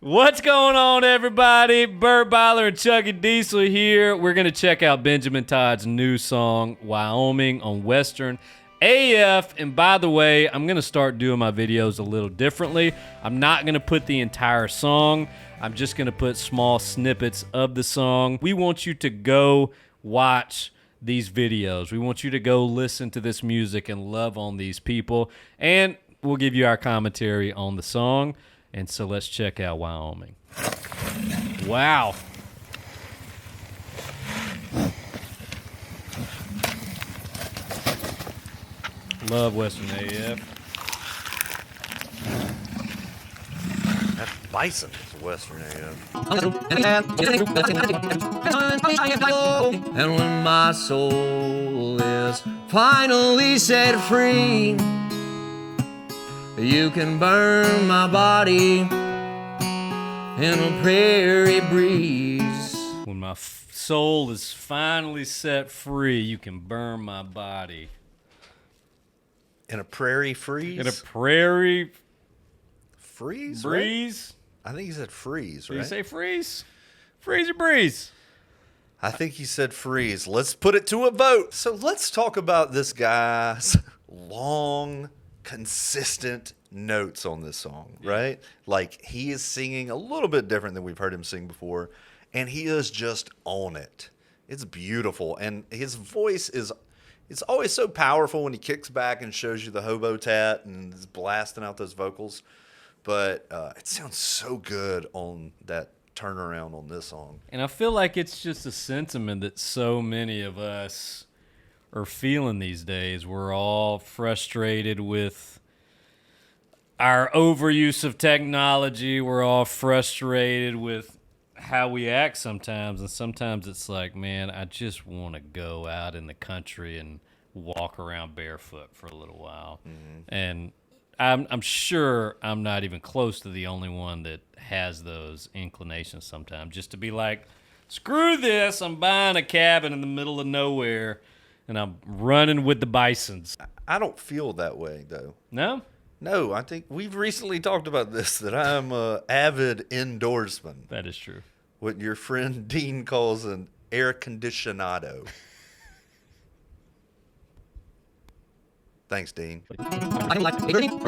What's going on, everybody? Burt Byler and Chucky Diesel here. We're going to check out Benjamin Todd's new song, Wyoming, on Western AF. And by the way, I'm going to start doing my videos a little differently. I'm not going to put the entire song. I'm just going to put small snippets of the song. We want you to go watch these videos. We want you to go listen to this music and love on these people. And we'll give you our commentary on the song. And so let's check out Wyoming. Wow. Love Western AF. That bison is Western AF. And when my soul is finally set free, you can burn my body in a prairie breeze. When my soul is finally set free, you can burn my body. In a prairie freeze? In a prairie freeze? breeze? Right? I think he said freeze, Did right? you say freeze? Freeze or breeze? I think he said freeze. Let's put it to a vote. So let's talk about this guy's long, consistent notes on this song, right? Like, he is singing a little bit different than we've heard him sing before, and he is just on it. It's beautiful, and his voice is, it's always so powerful when he kicks back and shows you the hobo tat and is blasting out those vocals, but it sounds so good on that turnaround on this song. And I feel like it's just a sentiment that so many of us are feeling these days. We're all frustrated with our overuse of technology. We're all frustrated with how we act sometimes. And sometimes it's like, man, I just want to go out in the country and walk around barefoot for a little while. Mm-hmm. And I'm sure I'm not even close to the only one that has those inclinations sometimes. Just to be like, screw this, I'm buying a cabin in the middle of nowhere and I'm running with the bisons. I don't feel that way, though. No? No, I think we've recently talked about this, that I'm an avid indoorsman. That is true. What your friend Dean calls an air conditionado. Thanks, Dean. And Wyoming.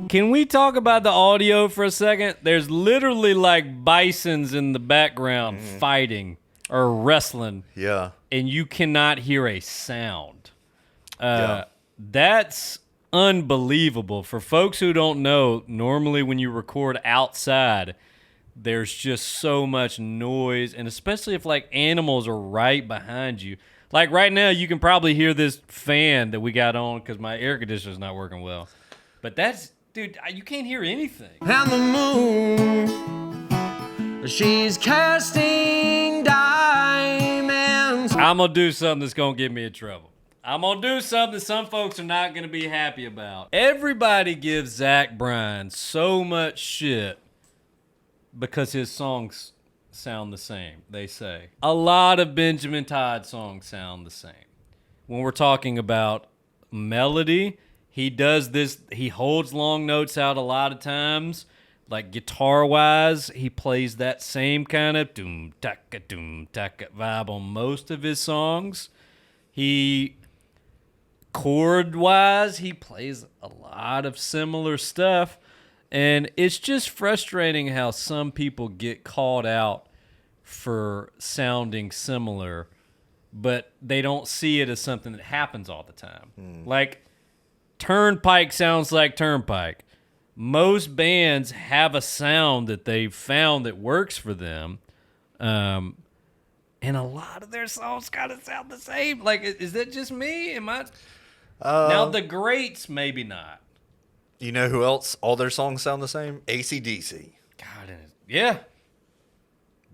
Can we talk about the audio for a second? There's literally like bisons in the background fighting or wrestling. Yeah. And you cannot hear a sound. Yeah. That's unbelievable. For folks who don't know, normally when you record outside, there's just so much noise, and especially if like animals are right behind you. Like right now, you can probably hear this fan that we got on because my air conditioner's not working well. But that's, dude, you can't hear anything. And the moon, she's casting diamonds. I'm going to do something that's going to get me in trouble. I'm going to do something that some folks are not going to be happy about. Everybody gives Zach Bryan so much shit because his songs sound the same, they say. A lot of Benjamin Todd songs sound the same. When we're talking about melody, he does this, he holds long notes out a lot of times. Like guitar-wise, he plays that same kind of doom-taka vibe on most of his songs. Chord-wise, he plays a lot of similar stuff. And it's just frustrating how some people get called out for sounding similar, but they don't see it as something that happens all the time. Like, Turnpike sounds like Turnpike. Most bands have a sound that they've found that works for them, and a lot of their songs kind of sound the same. Like, is that just me? Am I? Now, the greats, maybe not. You know who else? All their songs sound the same? AC/DC. God, yeah.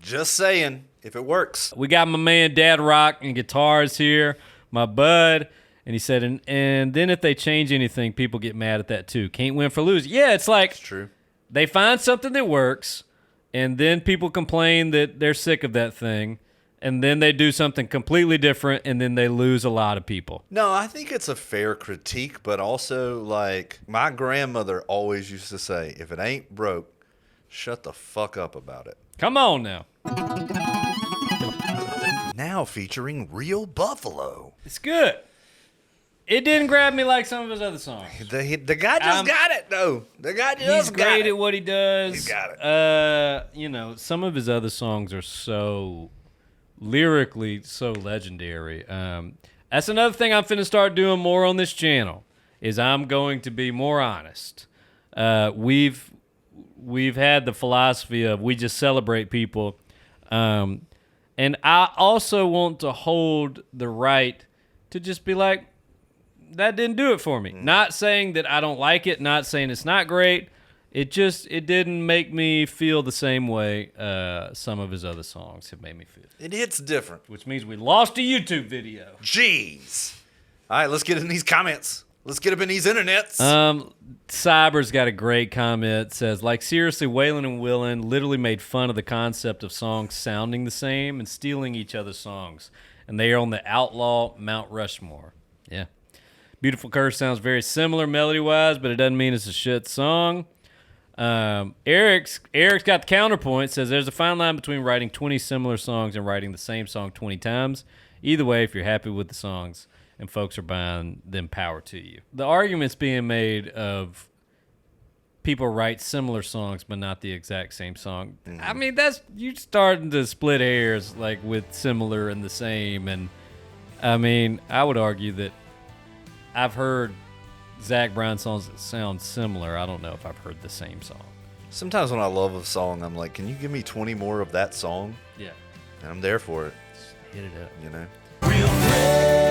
Just saying, if it works. We got my man Dad Rock and guitars here, my bud, and he said, and then if they change anything, people get mad at that too. Can't win for losing. Yeah, it's like It's true. They find something that works, and then people complain that they're sick of that thing, and then they do something completely different, and then they lose a lot of people. No, I think it's a fair critique, but also, like, my grandmother always used to say, if it ain't broke, shut the fuck up about it. Come on now. Now featuring Real Buffalo. It's good. It didn't grab me like some of his other songs. The guy just got it, though. The guy just He's got it. great at what he does. He's got it. You know, some of his other songs are so lyrically so legendary. That's another thing I'm finna start doing more on this channel. Is I'm going to be more honest. We've had the philosophy of we just celebrate people, and I also want to hold the right to just be like, that didn't do it for me. Not saying that I don't like it, not saying it's not great. It didn't make me feel the same way some of his other songs have made me feel. It hits different. Which means we lost a YouTube video. Jeez. All right, let's get in these comments. Let's get up in these internets. Cyber's got a great comment. Says, like, seriously, Waylon and Willin literally made fun of the concept of songs sounding the same and stealing each other's songs. And they are on the outlaw Mount Rushmore. Yeah. Beautiful Curse sounds very similar melody-wise, but it doesn't mean it's a shit song. Eric's got the counterpoint. Says, there's a fine line between writing 20 similar songs and writing the same song 20 times. Either way, if you're happy with the songs and folks are buying them, power to you. The argument's being made of people write similar songs but not the exact same song. I mean, that's you starting to split hairs like with similar and the same. And I mean, I would argue that I've heard Zach Bryan songs that sound similar. I don't know if I've heard the same song. Sometimes when I love a song, I'm like, can you give me 20 more of that song? Yeah. And I'm there for it. Just hit it up. You know? Real friends.